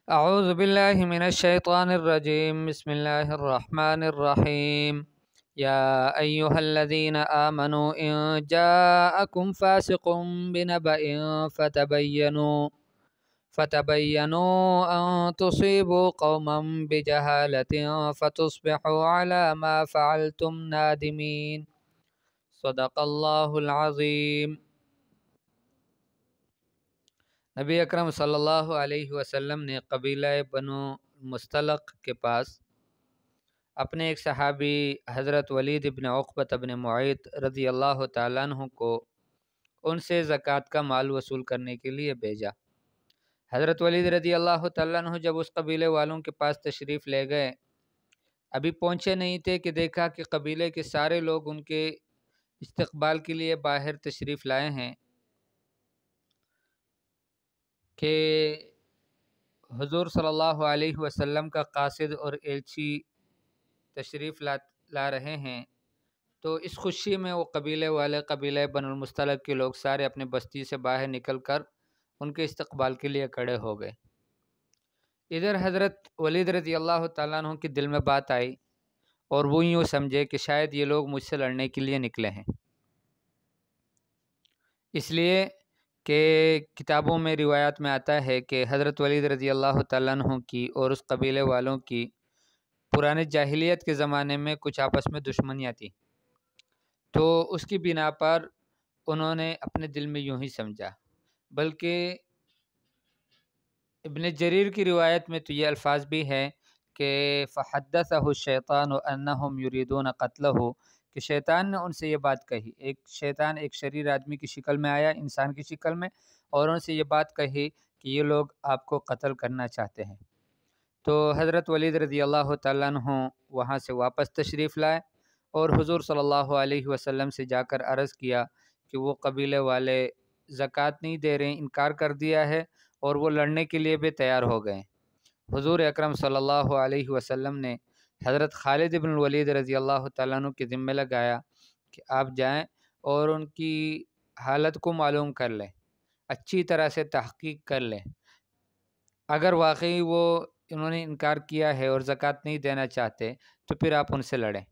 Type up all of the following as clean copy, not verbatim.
اعوذ باللہ من الشیطان الرجیم بسم اللہ الرحمن الرحیم یا ایہا الذین آمنوا ان جاءکم فاسق بنبأ فتبینوا ان تصیبوا قوما بجہالة فتصبحوا علی ما فعلتم نادمین۔ صدق اللہ العظیم۔ نبی اکرم صلی اللہ علیہ وسلم نے قبیلہ بنو مستلق کے پاس اپنے ایک صحابی حضرت ولید ابن عقبہ ابن معیط رضی اللہ تعالیٰ عنہ کو ان سے زکوٰۃ کا مال وصول کرنے کے لیے بھیجا۔ حضرت ولید رضی اللہ تعالیٰ عنہ جب اس قبیلے والوں کے پاس تشریف لے گئے، ابھی پہنچے نہیں تھے کہ دیکھا کہ قبیلے کے سارے لوگ ان کے استقبال کے لیے باہر تشریف لائے ہیں کہ حضور صلی اللہ علیہ وسلم کا قاصد اور ایلچی تشریف لا رہے ہیں۔ تو اس خوشی میں وہ قبیلہ بن المستلق کے لوگ سارے اپنے بستی سے باہر نکل کر ان کے استقبال کے لیے کھڑے ہو گئے۔ ادھر حضرت ولید رضی اللہ تعالیٰ عنہ کے دل میں بات آئی اور وہ یوں سمجھے کہ شاید یہ لوگ مجھ سے لڑنے کے لیے نکلے ہیں، اس لیے کہ کتابوں میں روایات میں آتا ہے کہ حضرت ولید رضی اللہ تعالیٰ عنہ کی اور اس قبیلے والوں کی پرانے جاہلیت کے زمانے میں کچھ آپس میں دشمنیاں تھیں، تو اس کی بنا پر انہوں نے اپنے دل میں یوں ہی سمجھا۔ بلکہ ابن جریر کی روایت میں تو یہ الفاظ بھی ہے کہ فحدثہ الشیطان انہم یریدون قتلہ، کہ شیطان نے ان سے یہ بات کہی، شیطان ایک شریر آدمی کی شکل میں آیا، انسان کی شکل میں، اور ان سے یہ بات کہی کہ یہ لوگ آپ کو قتل کرنا چاہتے ہیں۔ تو حضرت ولید رضی اللہ تعالیٰ عنہ وہاں سے واپس تشریف لائے اور حضور صلی اللہ علیہ وسلم سے جا کر عرض کیا کہ وہ قبیلے والے زکوٰۃ نہیں دے رہے ہیں، انکار کر دیا ہے اور وہ لڑنے کے لیے بھی تیار ہو گئے۔ حضور اکرم صلی اللہ علیہ وسلم نے حضرت خالد بن الولید رضی اللہ تعالیٰ عنہ کے ذمہ لگایا کہ آپ جائیں اور ان کی حالت کو معلوم کر لیں، اچھی طرح سے تحقیق کر لیں، اگر واقعی انہوں نے انکار کیا ہے اور زکوٰۃ نہیں دینا چاہتے تو پھر آپ ان سے لڑیں۔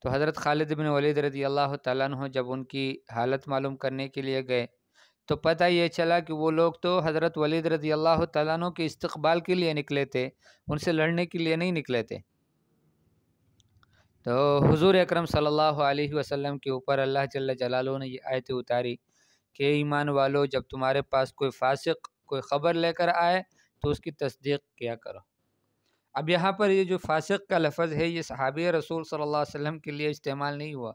تو حضرت خالد بن ولید رضی اللہ تعالیٰ عنہ جب ان کی حالت معلوم کرنے کے لیے گئے تو پتہ یہ چلا کہ وہ لوگ تو حضرت ولید رضی اللہ تعالیٰ عنہ کے استقبال کے لیے نکلے تھے، ان سے لڑنے کے لیے نہیں نکلے تھے۔ تو حضور اکرم صلی اللہ علیہ وسلم کے اوپر اللہ جل جلالہ نے یہ آیت اتاری کہ ایمان والو، جب تمہارے پاس کوئی فاسق کوئی خبر لے کر آئے تو اس کی تصدیق کیا کرو۔ اب یہاں پر یہ جو فاسق کا لفظ ہے یہ صحابی رسول صلی اللہ علیہ وسلم کے لیے استعمال نہیں ہوا،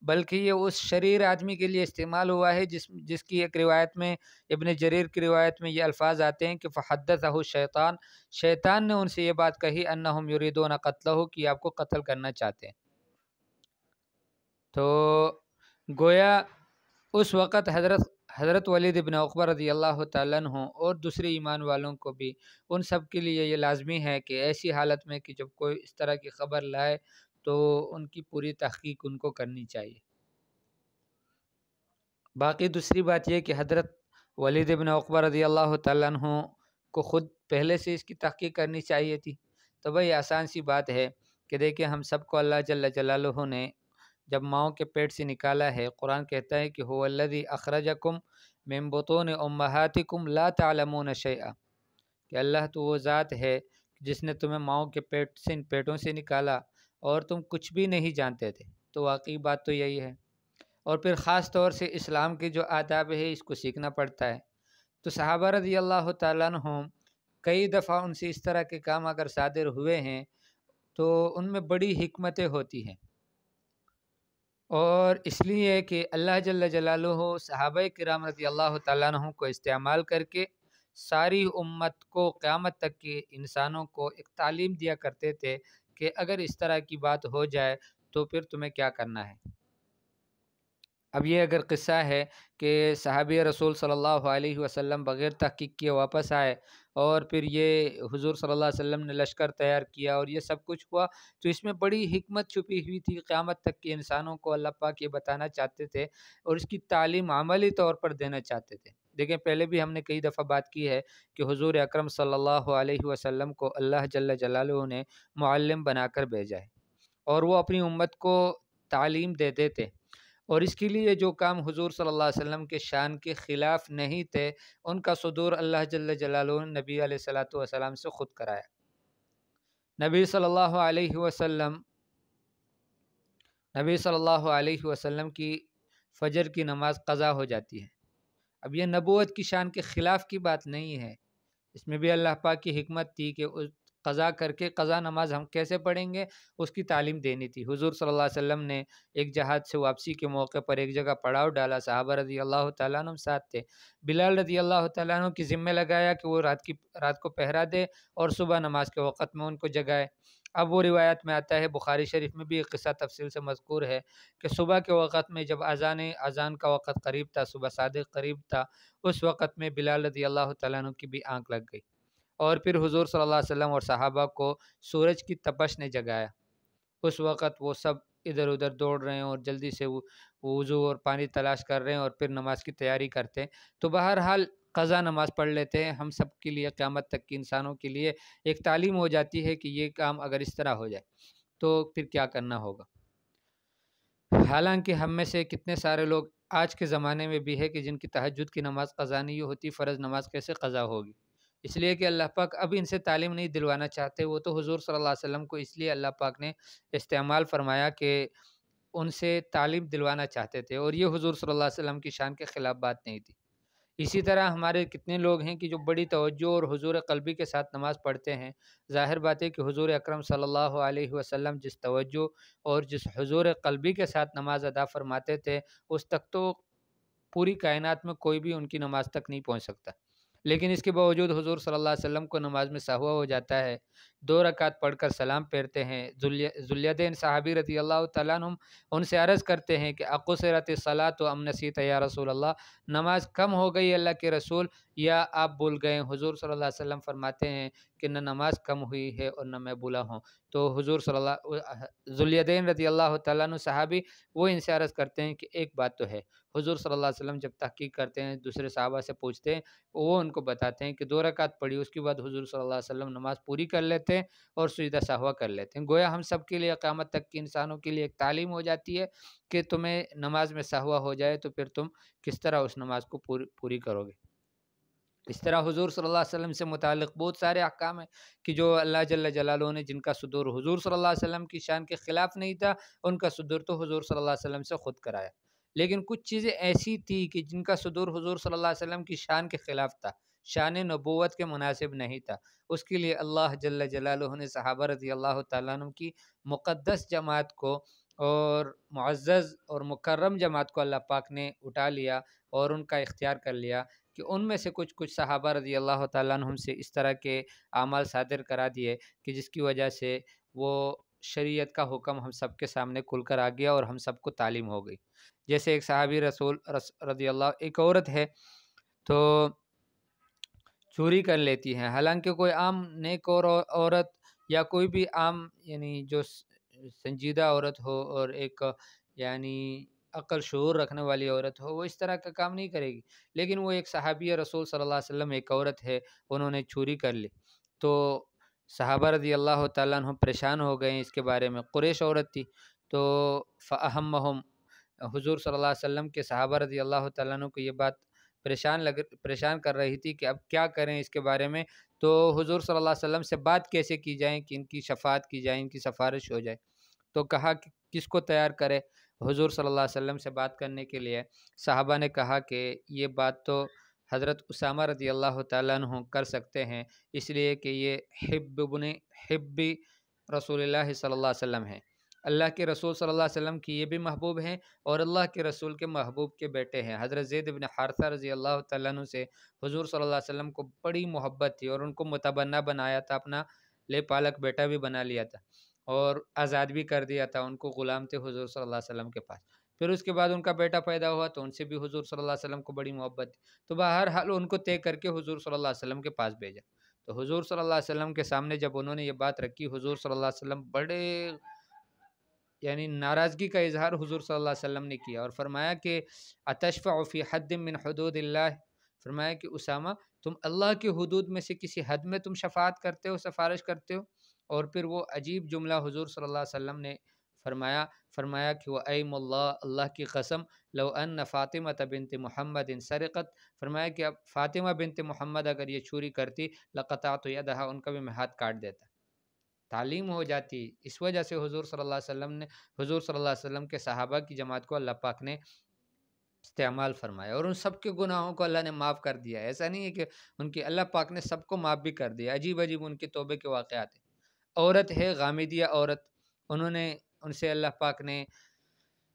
بلکہ یہ اس شریر آدمی کے لیے استعمال ہوا ہے جس کی ایک روایت میں، ابن جریر کی روایت میں یہ الفاظ آتے ہیں کہ فحدثہ الشیطان، شیطان نے ان سے یہ بات کہی انہم یریدون قتلہ، کہ آپ کو قتل کرنا چاہتے ہیں۔ تو گویا اس وقت حضرت ولید ابن عقبہ رضی اللہ تعالیٰ عنہ اور دوسرے ایمان والوں کو بھی، ان سب کے لیے یہ لازمی ہے کہ ایسی حالت میں کہ جب کوئی اس طرح کی خبر لائے تو ان کی پوری تحقیق ان کو کرنی چاہیے۔ باقی دوسری بات یہ کہ حضرت ولید ابن عقبہ رضی اللہ تعالیٰ عنہ کو خود پہلے سے اس کی تحقیق کرنی چاہیے تھی۔ تو بھائی آسان سی بات ہے کہ دیکھیں ہم سب کو اللہ جل جلالہ نے جب ماؤں کے پیٹ سے نکالا ہے، قرآن کہتا ہے کہ هو الذی اخرجکم من بطون امہاتکم لا تعلمون شیئا، کہ اللہ تو وہ ذات ہے جس نے تمہیں ماؤں کے پیٹوں سے نکالا اور تم کچھ بھی نہیں جانتے تھے۔ تو واقعی بات تو یہی ہے، اور پھر خاص طور سے اسلام کے جو آداب ہے اس کو سیکھنا پڑتا ہے۔ تو صحابہ رضی اللہ تعالیٰ عنہ کئی دفعہ ان سے اس طرح کے کام اگر صادر ہوئے ہیں تو ان میں بڑی حکمتیں ہوتی ہیں، اور اس لیے کہ اللہ جل جلالہ صحابہ کرام رضی اللہ تعالیٰ عنہ کو استعمال کر کے ساری امت کو، قیامت تک کے انسانوں کو ایک تعلیم دیا کرتے تھے کہ اگر اس طرح کی بات ہو جائے تو پھر تمہیں کیا کرنا ہے۔ اب یہ اگر قصہ ہے کہ صحابی رسول صلی اللہ علیہ وسلم بغیر تحقیق کیے واپس آئے اور پھر یہ حضور صلی اللہ علیہ وسلم نے لشکر تیار کیا اور یہ سب کچھ ہوا، تو اس میں بڑی حکمت چھپی ہوئی تھی، قیامت تک کے انسانوں کو اللہ پاک یہ بتانا چاہتے تھے اور اس کی تعلیم عملی طور پر دینا چاہتے تھے۔ دیکھیں پہلے بھی ہم نے کئی دفعہ بات کی ہے کہ حضور اکرم صلی اللہ علیہ وسلم کو اللہ جل جلالہ نے معلم بنا کر بھیجا ہے، اور وہ اپنی امت کو تعلیم دیتے تھے، اور اس کے لیے جو کام حضور صلی اللہ علیہ وسلم کے شان کے خلاف نہیں تھے ان کا صدور اللہ جل جلالہ نے نبی علیہ الصلوۃ والسلام سے خود کرایا۔ نبی صلی اللہ علیہ وسلم کی فجر کی نماز قضا ہو جاتی ہے۔ اب یہ نبوت کی شان کے خلاف کی بات نہیں ہے، اس میں بھی اللہ پاک کی حکمت تھی کہ قضا کر کے قضا نماز ہم کیسے پڑھیں گے اس کی تعلیم دینی تھی۔ حضور صلی اللہ علیہ وسلم نے ایک جہاد سے واپسی کے موقع پر ایک جگہ پڑاؤ ڈالا، صحابہ رضی اللہ تعالیٰ عنہ ساتھ تھے، بلال رضی اللہ تعالیٰ عنہ کی ذمہ لگایا کہ وہ رات کو پہرا دے اور صبح نماز کے وقت میں ان کو جگائے۔ اب وہ روایت میں آتا ہے، بخاری شریف میں بھی ایک قصہ تفصیل سے مذکور ہے کہ صبح کے وقت میں جب اذان کا وقت قریب تھا، صبح صادق قریب تھا، اس وقت میں بلال رضی اللہ تعالیٰ عنہ کی بھی آنکھ لگ گئی، اور پھر حضور صلی اللہ علیہ وسلم اور صحابہ کو سورج کی تپش نے جگایا۔ اس وقت وہ سب ادھر ادھر دوڑ رہے ہیں اور جلدی سے وہ وضو اور پانی تلاش کر رہے ہیں اور پھر نماز کی تیاری کرتے ہیں۔ تو بہرحال قضا نماز پڑھ لیتے ہیں، ہم سب کے لیے قیامت تک کی انسانوں کے لیے ایک تعلیم ہو جاتی ہے کہ یہ کام اگر اس طرح ہو جائے تو پھر کیا کرنا ہوگا۔ حالانکہ ہم میں سے کتنے سارے لوگ آج کے زمانے میں بھی ہے کہ جن کی تہجد کی نماز قضا نہیں ہوتی، فرض نماز کیسے قضا ہوگی؟ اس لیے کہ اللہ پاک اب ان سے تعلیم نہیں دلوانا چاہتے، وہ تو حضور صلی اللہ علیہ وسلم کو اس لیے اللہ پاک نے استعمال فرمایا کہ ان سے تعلیم دلوانا چاہتے تھے، اور یہ حضور صلی اللہ علیہ وسلم کی شان کے خلاف بات نہیں تھی۔ اسی طرح ہمارے کتنے لوگ ہیں کہ جو بڑی توجہ اور حضور قلبی کے ساتھ نماز پڑھتے ہیں، ظاہر بات ہے کہ حضور اکرم صلی اللہ علیہ وسلم جس توجہ اور جس حضور قلبی کے ساتھ نماز ادا فرماتے تھے اس تک تو پوری کائنات میں کوئی بھی ان کی نماز تک نہیں پہنچ سکتا، لیکن اس کے باوجود حضور صلی اللہ علیہ وسلم کو نماز میں سہوا ہو جاتا ہے، 2 رکعت پڑھ کر سلام پھیرتے ہیں۔ ذوالیدین صحابی رضی اللہ تعالیٰ عنہ ان سے عرض کرتے ہیں کہ اقصرت الصلاۃ ام نسیت یا رسول اللہ، نماز کم ہو گئی اللہ کے رسول یا آپ بھول گئے؟ حضور صلی اللہ علیہ وسلم فرماتے ہیں کہ نہ نماز کم ہوئی ہے اور نہ میں بھولا ہوں۔ تو حضور صلی اللہ ذوالیدین رضی اللہ تعالیٰ عنہ صحابی وہ ان سے عرض کرتے ہیں کہ ایک بات تو ہے، حضور صلی اللہ علیہ وسلم جب تحقیق کرتے ہیں دوسرے صحابہ سے پوچھتے ہیں، وہ ان کو بتاتے ہیں کہ 2 رکعت پڑھی، اس کے بعد حضور صلی اللہ علیہ وسلم نماز پوری کر لیتے ہیں اور سجدہ سہوا کر لیتے ہیں۔ گویا ہم سب کے لیے قیامت تک کے انسانوں کے لیے ایک تعلیم ہو جاتی ہے کہ تمہیں نماز میں سہوا ہو جائے تو پھر تم کس طرح اس نماز کو پوری کرو گے۔ اس طرح حضور صلی اللہ علیہ وسلم سے متعلق بہت سارے احکام ہیں کہ جو اللہ جل جلالہ نے جن کا صدور حضور صلی اللہ علیہ وسلم کی شان کے خلاف نہیں تھا، ان کا صدور تو حضور صلی اللہ علیہ وسلم سے خود کرایا، لیکن کچھ چیزیں ایسی تھی کہ جن کا صدور حضور صلی اللہ علیہ وسلم کی شان کے خلاف تھا، شان نبوت کے مناسب نہیں تھا، اس کے لیے اللہ جل جلالہ نے صحابہ رضی اللہ تعالیٰ عنہ کی مقدس جماعت کو اور معزز اور مکرم جماعت کو اللہ پاک نے اٹھا لیا اور ان کا اختیار کر لیا کہ ان میں سے کچھ صحابہ رضی اللہ تعالیٰ عنہم سے اس طرح کے اعمال صادر کرا دیے کہ جس کی وجہ سے وہ شریعت کا حکم ہم سب کے سامنے کھل کر آ گیا اور ہم سب کو تعلیم ہو گئی۔ جیسے ایک صحابی رضی اللہ، ایک عورت ہے تو چوری کر لیتی ہے، حالانکہ کوئی عام نیک اور عورت یا کوئی بھی عام یعنی جو سنجیدہ عورت ہو اور ایک یعنی عقل شعور رکھنے والی عورت ہو وہ اس طرح کا کام نہیں کرے گی، لیکن وہ ایک صحابی رسول صلی اللہ علیہ وسلم ایک عورت ہے، انہوں نے چوری کر لی تو صحابہ رضی اللہ تعالیٰ عنہ پریشان ہو گئے اس کے بارے میں، قریش عورت تھی تو فأہمہم، حضور صلی اللہ علیہ وسلم کے صحابہ رضی اللہ تعالیٰ عنہ کو یہ بات پریشان کر رہی تھی کہ اب کیا کریں اس کے بارے میں، تو حضور صلی اللہ علیہ وسلم سے بات کیسے کی جائے کہ ان کی شفاعت کی جائے، ان کی سفارش ہو جائے، تو کہا کہ کس کو تیار کرے حضور صلی اللہ علیہ وسلم سے بات کرنے کے لیے۔ صحابہ نے کہا کہ یہ بات تو حضرت اسامہ رضی اللہ تعالیٰ عنہ کر سکتے ہیں، اس لیے کہ یہ حب رسول اللہ صلی اللہ علیہ وسلم ہیں، اللہ کے رسول صلی اللہ علیہ وسلم کی یہ بھی محبوب ہیں اور اللہ کے رسول کے محبوب کے بیٹے ہیں۔ حضرت زید بن حارثہ رضی اللہ تعالیٰ عنہ سے حضور صلی اللہ علیہ وسلم کو بڑی محبت تھی اور ان کو متبنہ بنایا تھا، اپنا لے پالک بیٹا بھی بنا لیا تھا اور آزاد بھی کر دیا تھا، ان کو غلام تھے حضور صلی اللہ علیہ وسلم کے پاس۔ پھر اس کے بعد ان کا بیٹا پیدا ہوا تو ان سے بھی حضور صلی اللہ علیہ وسلم کو بڑی محبت تھی، تو بہرحال ان کو طے کر کے حضور صلی اللہ علیہ وسلم کے پاس بھیجا۔ تو حضور صلی اللہ علیہ وسلم کے سامنے جب انہوں نے یہ بات رکھی، حضور صلی اللہ علیہ وسلم بڑے یعنی ناراضگی کا اظہار حضور صلی اللہ علیہ وسلم نے کیا اور فرمایا کہ اتشفع فی حد من حدود اللہ، فرمایا کہ اسامہ تم اللہ کی حدود میں سے کسی حد میں تم شفاعت کرتے ہو، سفارش کرتے ہو؟ اور پھر وہ عجیب جملہ حضور صلی اللہ علیہ وسلم نے فرمایا کہ وہ ایم اللہ، اللہ کی قسم، لو ان فاطمہ بنت محمد سرقت، فرمایا کہ اب فاطمہ بنت محمد اگر یہ چوری کرتی لقطعت یدہا، ان کا بھی میں ہاتھ کاٹ دیتا۔ تعلیم ہو جاتی۔ اس وجہ سے حضور صلی اللہ علیہ وسلم کے صحابہ کی جماعت کو اللہ پاک نے استعمال فرمایا، اور ان سب کے گناہوں کو اللہ نے معاف کر دیا۔ ایسا نہیں ہے کہ ان کی، اللہ پاک نے سب کو معاف بھی کر دیا۔ عجیب عجیب ان کے توبے کے واقعات ہیں۔ عورت ہے غامدیہ عورت، ان سے اللہ پاک نے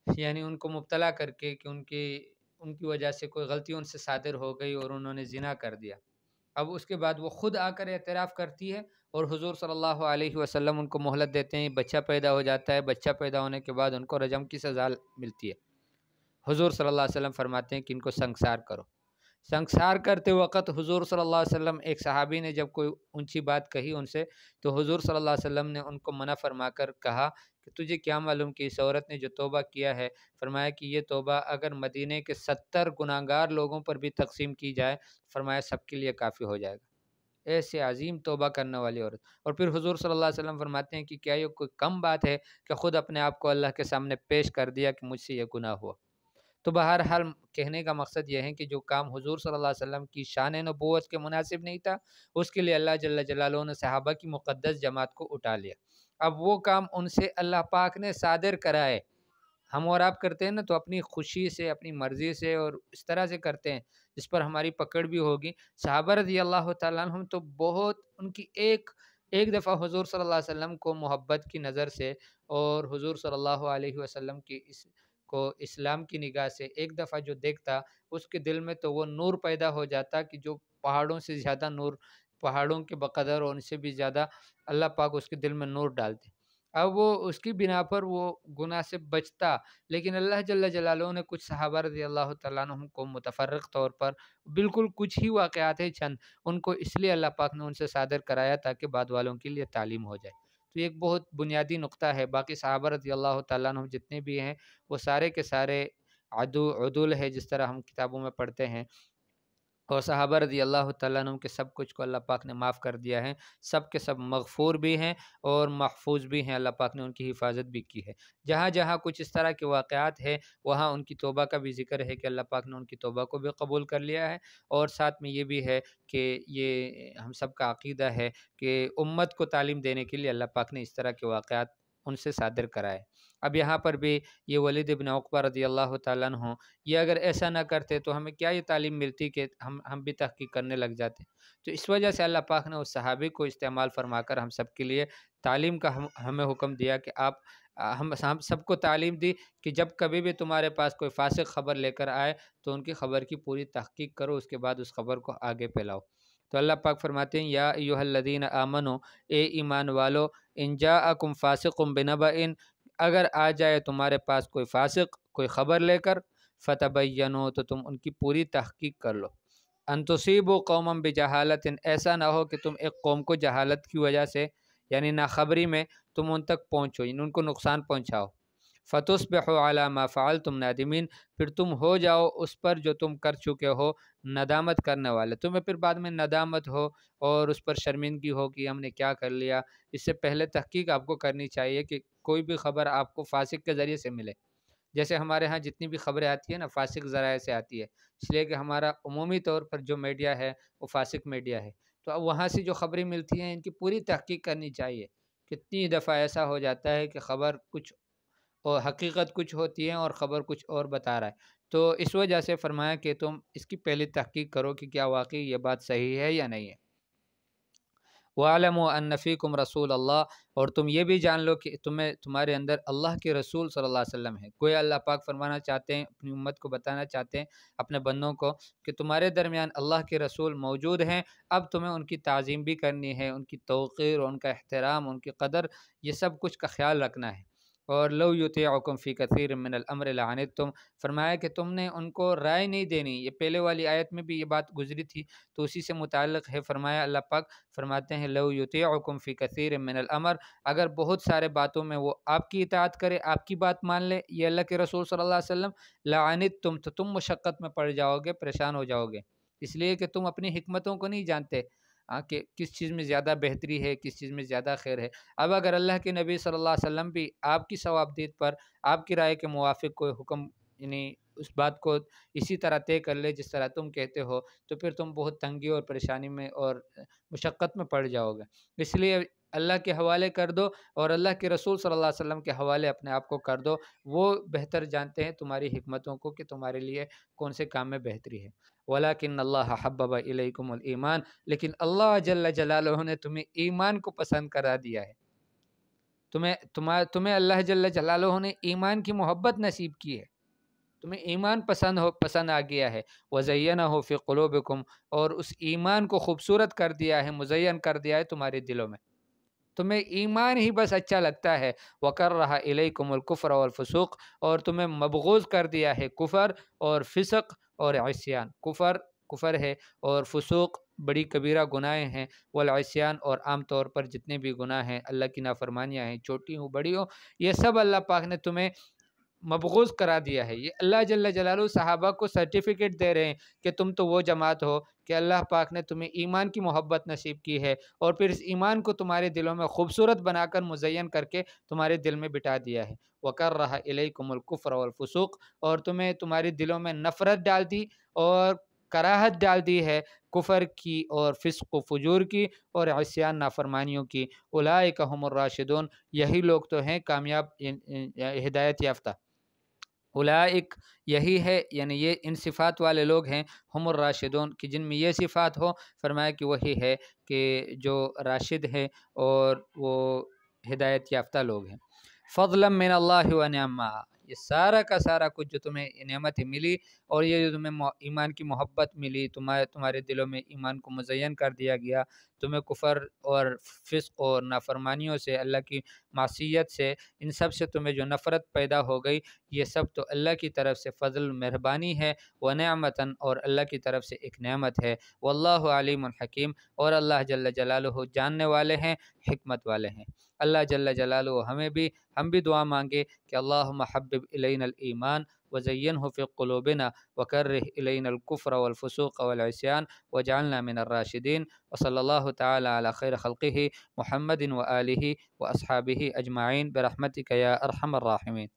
یعنی ان کو مبتلا کر کے کہ ان کی وجہ سے کوئی غلطی ان سے صادر ہو گئی اور انہوں نے زنا کر دیا۔ اب اس کے بعد وہ خود آ کر اعتراف کرتی ہے، اور حضور صلی اللہ علیہ وسلم ان کو مہلت دیتے ہیں، بچہ پیدا ہو جاتا ہے، بچہ پیدا ہونے کے بعد ان کو رجم کی سزا ملتی ہے۔ حضور صلی اللہ علیہ وسلم فرماتے ہیں کہ ان کو سنگسار کرو۔ سنگسار کرتے وقت حضور صلی اللہ علیہ وسلم، ایک صحابی نے جب کوئی اونچی بات کہی ان سے، تو حضور صلی اللہ علیہ وسلم نے ان کو منع فرما کر کہا کہ تجھے کیا معلوم کہ اس عورت نے جو توبہ کیا ہے، فرمایا کہ یہ توبہ اگر مدینے کے 70 گناہگار لوگوں پر بھی تقسیم کی جائے، فرمایا سب کے لیے کافی ہو جائے گا۔ ایسے عظیم توبہ کرنے والی عورت۔ اور پھر حضور صلی اللہ علیہ وسلم فرماتے ہیں کہ کیا یہ کوئی کم بات ہے کہ خود اپنے آپ کو اللہ کے سامنے پیش کر دیا کہ مجھ سے یہ گناہ ہوا۔ تو بہرحال کہنے کا مقصد یہ ہے کہ جو کام حضور صلی اللہ علیہ وسلم کی شان نبوت کے مناسب نہیں تھا، اس کے لیے اللہ جل جلالہ نے صحابہ کی مقدس جماعت کو اٹھا لیا۔ اب وہ کام ان سے اللہ پاک نے صادر کرائے۔ ہم اور آپ کرتے ہیں نا تو اپنی خوشی سے، اپنی مرضی سے اور اس طرح سے کرتے ہیں جس پر ہماری پکڑ بھی ہوگی۔ صحابہ رضی اللہ تعالیٰ عنہم تو بہت، ان کی ایک دفعہ حضور صلی اللہ علیہ وسلم کو محبت کی نظر سے اور حضور صلی اللہ علیہ وسلم کی کو اسلام کی نگاہ سے ایک دفعہ جو دیکھتا، اس کے دل میں تو وہ نور پیدا ہو جاتا کہ جو پہاڑوں سے زیادہ نور، پہاڑوں کے بقدر اور ان سے بھی زیادہ اللہ پاک اس کے دل میں نور ڈالتے۔ اب وہ اس کی بنا پر وہ گناہ سے بچتا، لیکن اللہ جل جلالہ نے کچھ صحابہ رضی اللہ تعالیٰ عنہم کو متفرق طور پر بالکل کچھ ہی واقعات ہیں چند، ان کو اس لیے اللہ پاک نے ان سے صادر کرایا تاکہ بعد والوں کے لیے تعلیم ہو جائے۔ تو یہ ایک بہت بنیادی نقطہ ہے۔ باقی صحابہ رضی اللہ تعالیٰ عنہم جتنے بھی ہیں وہ سارے کے سارے عدول ہے، جس طرح ہم کتابوں میں پڑھتے ہیں، اور صحابہ رضی اللہ تعالیٰ عنہ کے سب کچھ کو اللہ پاک نے معاف کر دیا ہے، سب کے سب مغفور بھی ہیں اور محفوظ بھی ہیں، اللہ پاک نے ان کی حفاظت بھی کی ہے۔ جہاں جہاں کچھ اس طرح کے واقعات ہیں وہاں ان کی توبہ کا بھی ذکر ہے کہ اللہ پاک نے ان کی توبہ کو بھی قبول کر لیا ہے، اور ساتھ میں یہ بھی ہے کہ یہ ہم سب کا عقیدہ ہے کہ امت کو تعلیم دینے کے لیے اللہ پاک نے اس طرح کے واقعات ان سے صادر کرائے۔ اب یہاں پر بھی یہ ولید ابن عقبہ رضی اللہ تعالیٰ عنہ، یہ اگر ایسا نہ کرتے تو ہمیں کیا یہ تعلیم ملتی کہ ہم بھی تحقیق کرنے لگ جاتے۔ تو اس وجہ سے اللہ پاک نے اس صحابی کو استعمال فرما کر ہم سب کے لیے تعلیم کا ہمیں حکم دیا کہ ہم سب کو تعلیم دی کہ جب کبھی بھی تمہارے پاس کوئی فاسق خبر لے کر آئے تو ان کی خبر کی پوری تحقیق کرو، اس کے بعد اس خبر کو آگے پھیلاؤ۔ تو اللہ پاک فرماتے ہیں یا ایھا الذین آمنو، اے ایمان والو، ان جاءکم فاسق بنبأ، اگر آ جائے تمہارے پاس کوئی فاسق کوئی خبر لے کر، فتبینوا، تو تم ان کی پوری تحقیق کر لو، ان تصیبوا قوما بجہالت، ایسا نہ ہو کہ تم ایک قوم کو جہالت کی وجہ سے یعنی ناخبری میں تم ان تک پہنچو، یعنی ان کو نقصان پہنچاؤ، فتصبحوا علی ما فعلتم نادمین، پھر تم ہو جاؤ اس پر جو تم کر چکے ہو ندامت کرنے والے، تمہیں پھر بعد میں ندامت ہو اور اس پر شرمندگی ہو کہ ہم نے کیا کر لیا۔ اس سے پہلے تحقیق آپ کو کرنی چاہیے کہ کوئی بھی خبر آپ کو فاسق کے ذریعے سے ملے۔ جیسے ہمارے ہاں جتنی بھی خبریں آتی ہیں نا فاسق ذرائع سے آتی ہے، اس لیے کہ ہمارا عمومی طور پر جو میڈیا ہے وہ فاسق میڈیا ہے، تو اب وہاں سے جو خبریں ملتی ہیں ان کی پوری تحقیق کرنی چاہیے۔ کتنی دفعہ ایسا ہو جاتا ہے کہ خبر کچھ اور حقیقت کچھ ہوتی ہے اور خبر کچھ اور بتا رہا ہے، تو اس وجہ سے فرمایا کہ تم اس کی پہلی تحقیق کرو کہ کیا واقعی یہ بات صحیح ہے یا نہیں ہے۔ وَاعْلَمُوا أَنَّ فِيكُمْ رَسُولَ اللَّهِ، اور تم یہ بھی جان لو کہ تمہارے اندر اللہ کے رسول صلی اللہ علیہ وسلم ہے۔ گویا اللہ پاک فرمانا چاہتے ہیں، اپنی امت کو بتانا چاہتے ہیں، اپنے بندوں کو، کہ تمہارے درمیان اللہ کے رسول موجود ہیں، اب تمہیں ان کی تعظیم بھی کرنی ہے، ان کی توقیر، ان کا احترام، ان کی قدر، یہ سب کچھ کا خیال رکھنا ہے۔ اور لو یطیعکم فی کثیر من الامر لعنتم، فرمایا کہ تم نے ان کو رائے نہیں دینی۔ یہ پہلے والی آیت میں بھی یہ بات گزری تھی تو اسی سے متعلق ہے۔ فرمایا اللہ پاک فرماتے ہیں لو یطیعکم فی کثیر من الامر، اگر بہت سارے باتوں میں وہ آپ کی اطاعت کرے، آپ کی بات مان لے، یہ اللہ کے رسول صلی اللہ علیہ وسلم، لعنتم، تو تم مشقت میں پڑ جاؤ گے، پریشان ہو جاؤ گے۔ اس لیے کہ تم اپنی حکمتوں کو نہیں جانتے کہ کس چیز میں زیادہ بہتری ہے، کس چیز میں زیادہ خیر ہے۔ اب اگر اللہ کے نبی صلی اللہ علیہ وسلم بھی آپ کی ثوابدید پر آپ کی رائے کے موافق کوئی حکم یعنی اس بات کو اسی طرح طے کر لے جس طرح تم کہتے ہو، تو پھر تم بہت تنگی اور پریشانی میں اور مشقت میں پڑ جاؤ گے۔ اس لیے اللہ کے حوالے کر دو اور اللہ کے رسول صلی اللہ علیہ وسلم کے حوالے اپنے آپ کو کر دو، وہ بہتر جانتے ہیں تمہاری حکمتوں کو کہ تمہارے لیے کون سے کام میں بہتری ہے۔ وَلَكِنَّ اللَّهَ حَبَّبَ إِلَيْكُمُ الْإِيمَانَ، لیکن اللہ جل جلالہ نے تمہیں ایمان کو پسند کرا دیا ہے، تمہیں اللہ جل جلالہ نے ایمان کی محبت نصیب کی ہے، تمہیں ایمان پسند آ گیا ہے۔ وَزَيَّنَهُ فِي قُلُوبِكُمْ، اور اس ایمان کو خوبصورت کر دیا ہے، مزین کر دیا ہے تمہارے دلوں میں، تمہیں ایمان ہی بس اچھا لگتا ہے۔ وَكَرَّهَ إِلَيْكُمُ الْكُفْرَ وَالْفُسُوقَ، اور تمہیں مبغوض کر دیا ہے کفر اور فسق اور عصیان۔ کفر ہے اور فسوق بڑی کبیرہ گناہیں ہیں، والعصیان اور عام طور پر جتنے بھی گناہ ہیں، اللہ کی نافرمانیاں ہیں، چھوٹی ہوں بڑی ہوں، یہ سب اللہ پاک نے تمہیں مبغوض کرا دیا ہے۔ یہ اللہ جل جلالہ صحابہ کو سرٹیفکیٹ دے رہے ہیں کہ تم تو وہ جماعت ہو کہ اللہ پاک نے تمہیں ایمان کی محبت نصیب کی ہے، اور پھر اس ایمان کو تمہارے دلوں میں خوبصورت بنا کر مزین کر کے تمہارے دل میں بٹا دیا ہے۔ وَكَرَّهَ إِلَيْكُمُ الْكُفْرَ وَالْفُسُوقَ، اور تمہیں تمہارے دلوں میں نفرت ڈال دی اور کراہت ڈال دی ہے کفر کی اور فسق و فجور کی اور عصیان نافرمانیوں کی۔ اولئک هم الراشدون، یہی لوگ تو ہیں کامیاب ہدایت یافتہ۔ اولئک، یہی ہے یعنی یہ ان صفات والے لوگ ہیں، ہم الراشدون، کہ جن میں یہ صفات ہو، فرمایا کہ وہی ہے کہ جو راشد ہے اور وہ ہدایت یافتہ لوگ ہیں۔ فضلا من اللہ و نعما، یہ سارا کا سارا کچھ جو تمہیں نعمت ملی اور یہ جو تمہیں ایمان کی محبت ملی، تمہارے دلوں میں ایمان کو مزین کر دیا گیا، تمہیں کفر اور فسق اور نافرمانیوں سے، اللہ کی معصیت سے، ان سب سے تمہیں جو نفرت پیدا ہو گئی، یہ سب تو اللہ کی طرف سے فضل مہربانی ہے، ونعمتاً، اور اللہ کی طرف سے ایک نعمت ہے۔ واللہ علیم حکیم، اور اللہ جل جلالہ جاننے والے ہیں، حکمت والے ہیں۔ اللہ جل جلالہ ہم بھی دعا مانگے کہ اللہم حبب الینا الایمان وزینہ فی قلوبنا وکرہ الینا الکفر والفسوق والعصیان واجعلنا من الراشدین، وصلی اللہ تعالی علی خیر خلقہ محمد وآلہ واصحابہ اجمعین برحمتک یا ارحم الراحمین۔